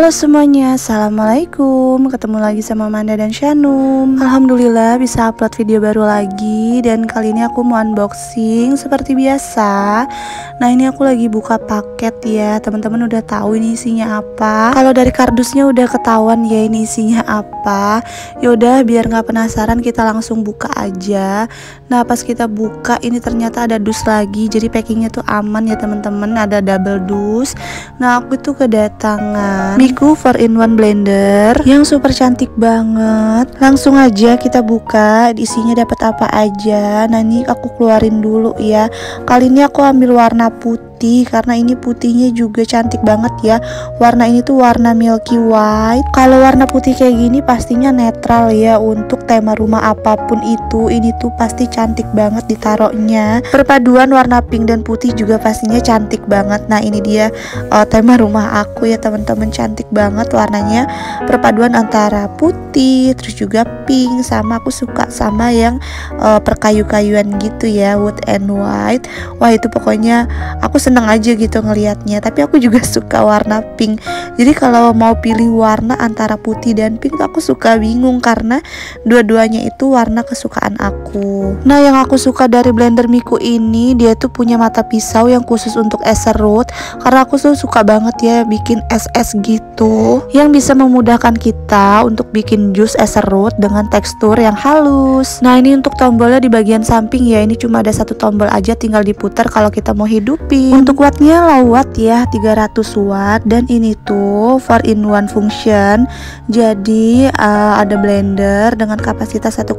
Halo semuanya, assalamualaikum. Ketemu lagi sama Manda dan Shanum. Alhamdulillah bisa upload video baru lagi. Dan kali ini aku mau unboxing seperti biasa. Nah ini aku lagi buka paket ya. Teman-teman udah tahu ini isinya apa. Kalau dari kardusnya udah ketahuan ya ini isinya apa. Yaudah biar nggak penasaran kita langsung buka aja. Nah pas kita buka ini ternyata ada dus lagi. Jadi packingnya tuh aman ya teman-teman. Ada double dus. Nah aku tuh kedatangan Miku 4-in-1 blender yang super cantik banget. Langsung aja kita buka, isinya dapat apa aja. Nah ini aku keluarin dulu ya. Kali ini aku ambil warna putih karena ini putihnya juga cantik banget ya. Warna ini tuh warna milky white. Kalau warna putih kayak gini pastinya netral ya, untuk tema rumah apapun itu. Ini tuh pasti cantik banget ditaruhnya. Perpaduan warna pink dan putih juga pastinya cantik banget. Nah ini dia tema rumah aku ya teman-teman, cantik banget warnanya. Perpaduan antara putih terus juga pink, sama aku suka sama yang perkayu-kayuan gitu ya, wood and white. Wah itu pokoknya aku seneng aja gitu ngelihatnya. Tapi aku juga suka warna pink. Jadi kalau mau pilih warna antara putih dan pink aku suka bingung karena dua-duanya itu warna kesukaan aku. Nah yang aku suka dari blender Miku ini, dia tuh punya mata pisau yang khusus untuk es serut. Karena aku tuh suka banget ya bikin es-es gitu yang bisa memudahkan kita untuk bikin jus es serut dengan tekstur yang halus. Nah ini untuk tombolnya di bagian samping ya, ini cuma ada satu tombol aja, tinggal diputar kalau kita mau hidupin. Untuk wattnya low watt ya, 300 watt. Dan ini tuh 4-in-1 function. Jadi ada blender dengan kapasitas 1,5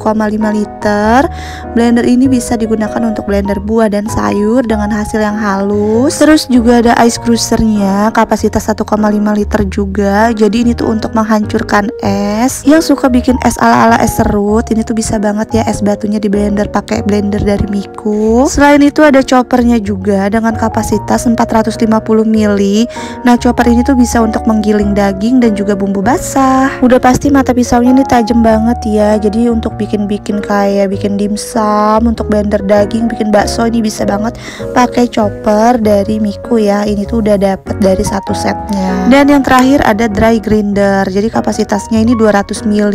liter. Blender ini bisa digunakan untuk blender buah dan sayur dengan hasil yang halus. Terus juga ada ice cruisernya, kapasitas 1,5 liter juga. Jadi ini tuh untuk menghancurkan es. Yang suka bikin es ala-ala es serut, ini tuh bisa banget ya es batunya di blender pakai blender dari Miku. Selain itu ada choppernya juga dengan kapasitas 450 ml. Nah chopper ini tuh bisa untuk menggiling daging dan juga bumbu basah. Udah pasti mata pisaunya ini tajam banget ya. Jadi untuk bikin kayak bikin dimsum, untuk blender daging, bikin bakso ini bisa banget pakai chopper dari Miku ya. Ini tuh udah dapet dari satu setnya. Dan yang terakhir ada dry grinder. Jadi kapasitasnya ini 200 ml.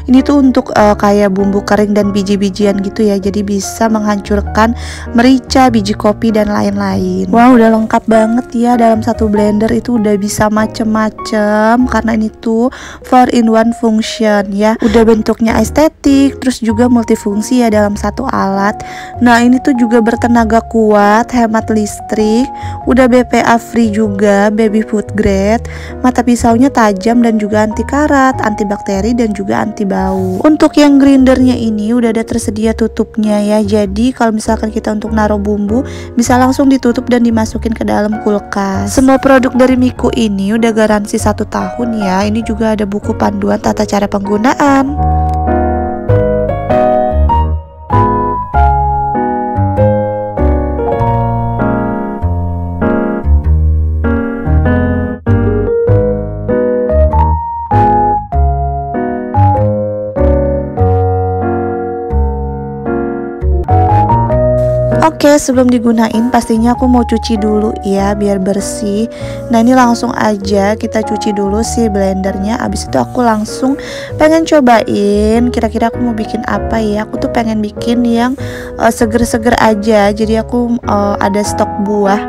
Ini tuh untuk kayak bumbu kering dan biji-bijian gitu ya. Jadi bisa menghancurkan merica, biji kopi dan lain-lain. Wah udah lengkap banget ya, dalam satu blender itu udah bisa macem-macem karena ini tuh 4-in-1 function ya. Udah bentuknya estetik, terus juga multifungsi ya dalam satu alat. Nah ini tuh juga bertenaga kuat, hemat listrik, udah BPA free juga, baby food grade. Mata pisaunya tajam dan juga anti karat, anti bakteri dan juga anti bau. Untuk yang grindernya ini udah ada tersedia tutupnya ya. Jadi kalau misalkan kita untuk naruh bumbu bisa langsung ditutup dan dimasukin ke dalam kulkas. Semua produk dari Miku ini udah garansi 1 tahun ya. Ini juga ada buku panduan tata cara penggunaan. Oke, sebelum digunain pastinya aku mau cuci dulu ya biar bersih. Nah ini langsung aja kita cuci dulu si blendernya. Abis itu aku langsung pengen cobain kira-kira aku mau bikin apa ya. Aku tuh pengen bikin yang seger-seger aja. Jadi aku ada stok buah.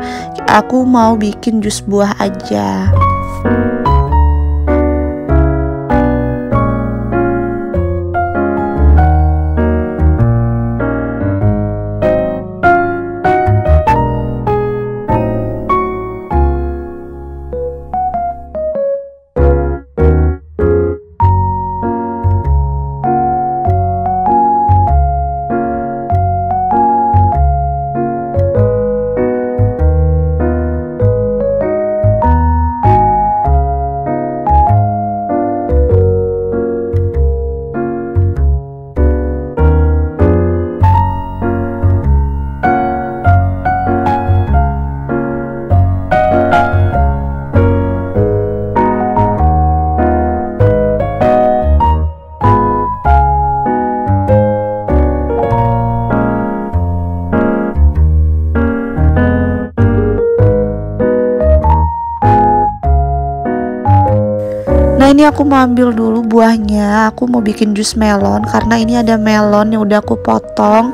Aku mau bikin jus buah aja. Ini aku mau ambil dulu buahnya. Aku mau bikin jus melon karena ini ada melon yang udah aku potong.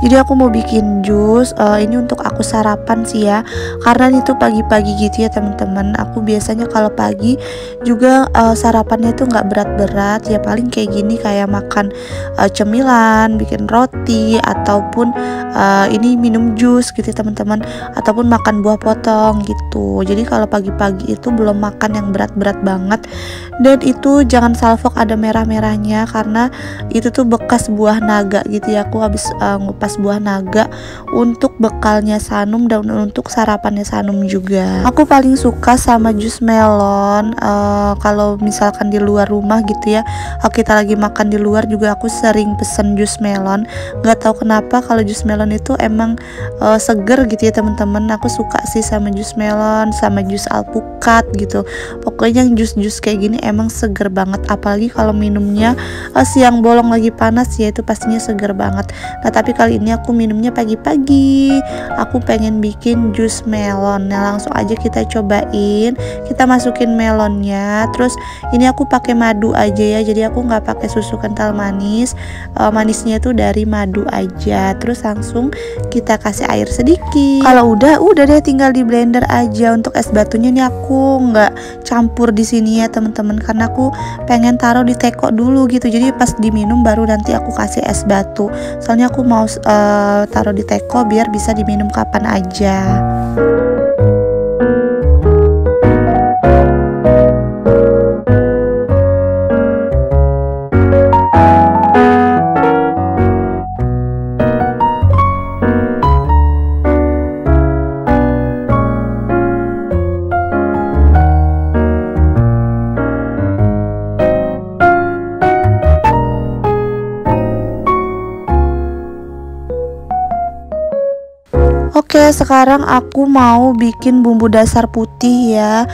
Jadi aku mau bikin jus. Ini untuk aku sarapan sih ya. Karena ini tuh pagi-pagi gitu ya teman-teman. Aku biasanya kalau pagi juga sarapannya tuh nggak berat-berat. Ya paling kayak gini, kayak makan cemilan, bikin roti, ataupun ini minum jus gitu ya teman-teman. Ataupun makan buah potong gitu. Jadi kalau pagi-pagi itu belum makan yang berat-berat banget. Dan itu jangan salfok ada merah-merahnya karena itu tuh bekas buah naga gitu ya. Aku habis ngupas buah naga untuk bekalnya Sanum dan untuk sarapannya Sanum juga. Aku paling suka sama jus melon kalau misalkan di luar rumah gitu ya. Kita lagi makan di luar juga aku sering pesen jus melon. Gak tahu kenapa kalau jus melon itu emang seger gitu ya teman-teman. Aku suka sih sama jus melon, sama jus alpukat gitu. Pokoknya jus-jus kayak gini emang seger banget, apalagi kalau minumnya siang bolong lagi panas ya, itu pastinya seger banget. Nah tapi kali ini aku minumnya pagi-pagi. Aku pengen bikin jus melon. Nah langsung aja kita cobain. Kita masukin melonnya. Terus ini aku pakai madu aja ya. Jadi aku nggak pakai susu kental manis. Manisnya itu dari madu aja. Terus langsung kita kasih air sedikit. Kalau udah deh tinggal di blender aja. Untuk es batunya nih aku nggak campur di sini ya teman-teman, karena aku pengen taruh di teko dulu gitu. Jadi pas diminum baru nanti aku kasih es batu. Soalnya aku mau taruh di teko biar bisa diminum kapan aja. Oke, sekarang aku mau bikin bumbu dasar putih ya,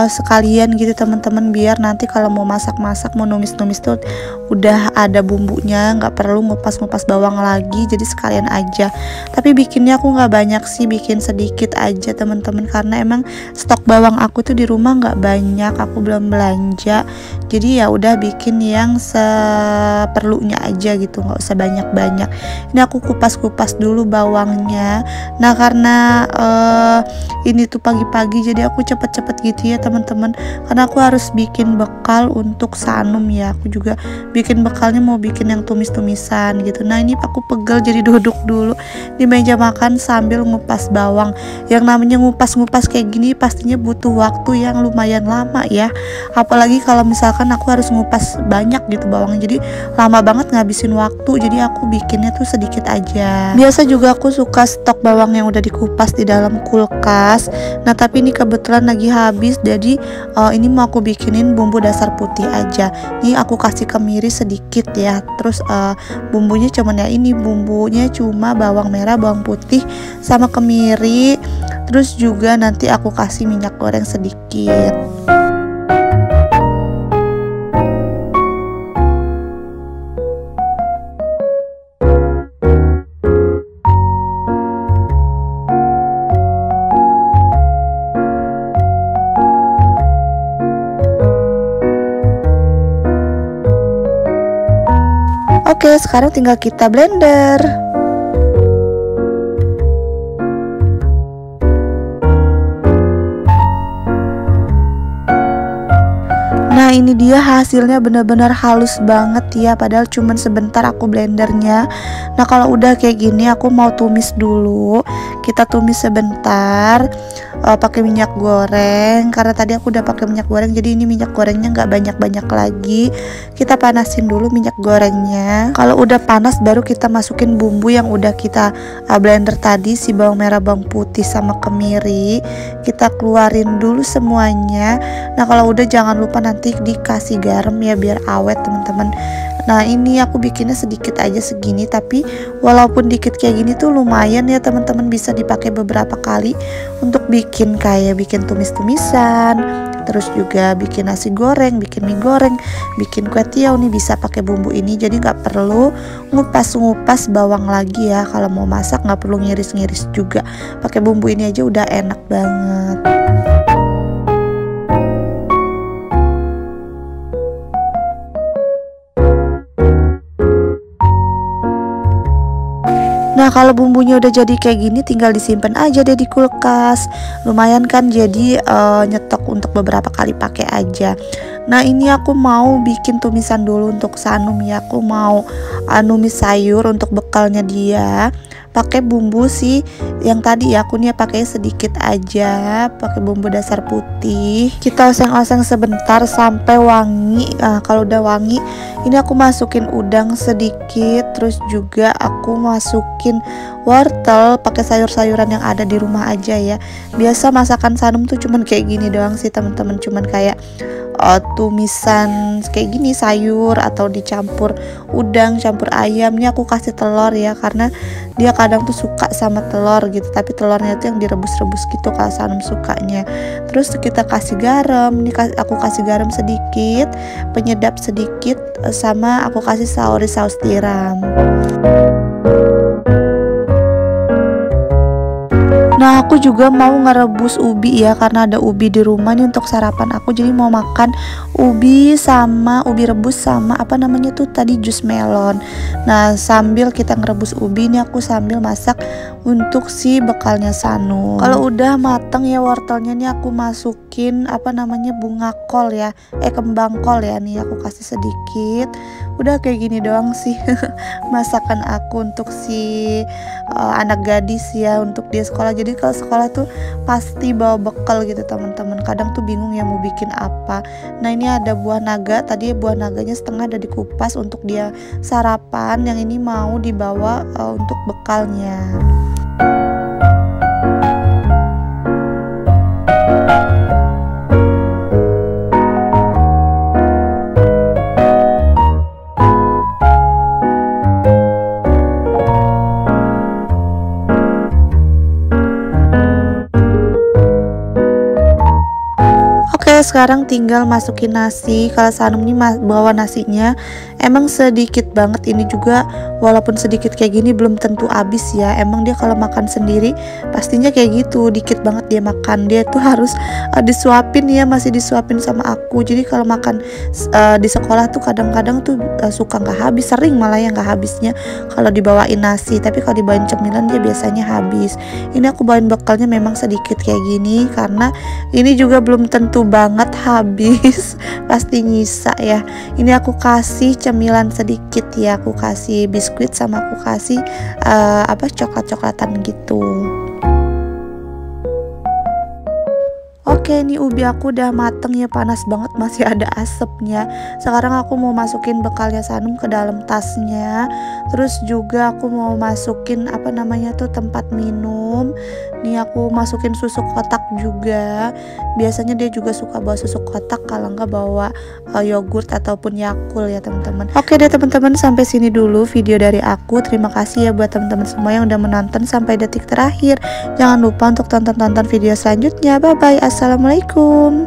sekalian gitu teman-teman, biar nanti kalau mau masak-masak, mau numis-numis tuh udah ada bumbunya, nggak perlu ngupas-ngupas bawang lagi. Jadi sekalian aja. Tapi bikinnya aku nggak banyak sih, bikin sedikit aja teman-teman, karena emang stok bawang aku tuh di rumah nggak banyak, aku belum belanja. Jadi ya udah bikin yang seperlunya aja gitu, nggak usah banyak-banyak. Ini aku kupas-kupas dulu bawangnya. Nah karena ini tuh pagi-pagi jadi aku cepet-cepet gitu ya teman-teman, karena aku harus bikin bekal untuk Sanum ya. Aku juga bikin bekalnya mau bikin yang tumis-tumisan gitu. Nah ini aku pegel jadi duduk dulu di meja makan sambil ngupas bawang. Yang namanya ngupas-ngupas kayak gini pastinya butuh waktu yang lumayan lama ya, apalagi kalau misalkan aku harus ngupas banyak gitu bawang, jadi lama banget ngabisin waktu. Jadi aku bikinnya tuh sedikit aja. Biasa juga aku suka stok bawang yang udah dikupas di dalam kulkas. Nah tapi ini kebetulan lagi habis, jadi ini mau aku bikinin bumbu dasar putih aja. Ini aku kasih kemiri sedikit ya. Terus bumbunya cuman ya ini, bumbunya cuma bawang merah, bawang putih sama kemiri. Terus juga nanti aku kasih minyak goreng sedikit. Oke, sekarang tinggal kita blender. Nah ini dia hasilnya, benar-benar halus banget ya, padahal cuman sebentar aku blendernya. Nah kalau udah kayak gini aku mau tumis dulu. Kita tumis sebentar pakai minyak goreng, karena tadi aku udah pakai minyak goreng, jadi ini minyak gorengnya nggak banyak-banyak lagi. Kita panasin dulu minyak gorengnya. Kalau udah panas baru kita masukin bumbu yang udah kita blender tadi, si bawang merah, bawang putih sama kemiri. Kita keluarin dulu semuanya. Nah kalau udah jangan lupa nanti dikasih garam ya biar awet teman-teman. Nah ini aku bikinnya sedikit aja segini, tapi walaupun dikit kayak gini tuh lumayan ya teman-teman, bisa dipakai beberapa kali untuk bikin kayak bikin tumis-tumisan, terus juga bikin nasi goreng, bikin mie goreng, bikin kue tiaw nih bisa pakai bumbu ini. Jadi nggak perlu ngupas-ngupas bawang lagi ya, kalau mau masak nggak perlu ngiris-ngiris juga, pakai bumbu ini aja udah enak banget. Nah kalau bumbunya udah jadi kayak gini tinggal disimpan aja deh di kulkas. Lumayan kan, jadi nyetok untuk beberapa kali pakai aja. Nah ini aku mau bikin tumisan dulu untuk Sanum ya. Aku mau numis sayur untuk bekalnya dia. Pakai bumbu sih yang tadi ya, aku nih pakai sedikit aja, pakai bumbu dasar putih. Kita oseng-oseng sebentar sampai wangi. Nah kalau udah wangi, ini aku masukin udang sedikit, terus juga aku masukin wortel, pakai sayur-sayuran yang ada di rumah aja ya. Biasa masakan Sanum tuh cuman kayak gini doang sih teman-teman, cuman kayak tumisan kayak gini sayur atau dicampur udang, campur ayam. Ini aku kasih telur ya, karena dia kadang tuh suka sama telur gitu, tapi telurnya tuh yang direbus-rebus gitu kalau Sanum sukanya. Terus kita kasih garam, ini aku kasih garam sedikit, penyedap sedikit, sama aku kasih saus tiram. Nah aku juga mau ngerebus ubi ya, karena ada ubi di rumah nih untuk sarapan aku. Jadi mau makan ubi sama ubi rebus sama apa namanya tuh tadi, jus melon. Nah sambil kita ngerebus ubi nih aku sambil masak untuk si bekalnya Sanum. Kalau udah mateng ya wortelnya nih aku masukin apa namanya, bunga kol ya, kembang kol ya, nih aku kasih sedikit. Udah kayak gini doang sih masakan aku untuk si anak gadis ya, untuk dia sekolah. Jadi kalau sekolah tuh pasti bawa bekal gitu teman-teman. Kadang tuh bingung ya mau bikin apa. Nah ini ada buah naga, tadi buah naganya setengah ada dikupas untuk dia sarapan. Yang ini mau dibawa untuk bekalnya. Sekarang tinggal masukin nasi. Kalau Sanum ini bawa nasinya emang sedikit banget. Ini juga walaupun sedikit kayak gini belum tentu habis ya. Emang dia kalau makan sendiri pastinya kayak gitu, dikit banget dia makan. Dia tuh harus disuapin ya, masih disuapin sama aku. Jadi kalau makan di sekolah tuh kadang-kadang tuh suka nggak habis, sering malah yang nggak habisnya kalau dibawain nasi. Tapi kalau dibawain cemilan dia biasanya habis. Ini aku bawain bekalnya memang sedikit kayak gini, karena ini juga belum tentu banget habis, pasti nyisa ya. Ini aku kasih cemilan sedikit ya, aku kasih biskuit sama aku kasih coklat-coklatan gitu. Oke, ini ubi aku udah mateng ya, panas banget, masih ada asapnya. Sekarang aku mau masukin bekalnya Sanum ke dalam tasnya. Terus juga aku mau masukin apa namanya tuh tempat minum. Nih aku masukin susu kotak juga. Biasanya dia juga suka bawa susu kotak, kalau nggak bawa yogurt ataupun Yakult ya teman-teman. Oke deh teman-teman, sampai sini dulu video dari aku. Terima kasih ya buat teman-teman semua yang udah menonton sampai detik terakhir. Jangan lupa untuk tonton video selanjutnya. Bye bye. Assalamualaikum.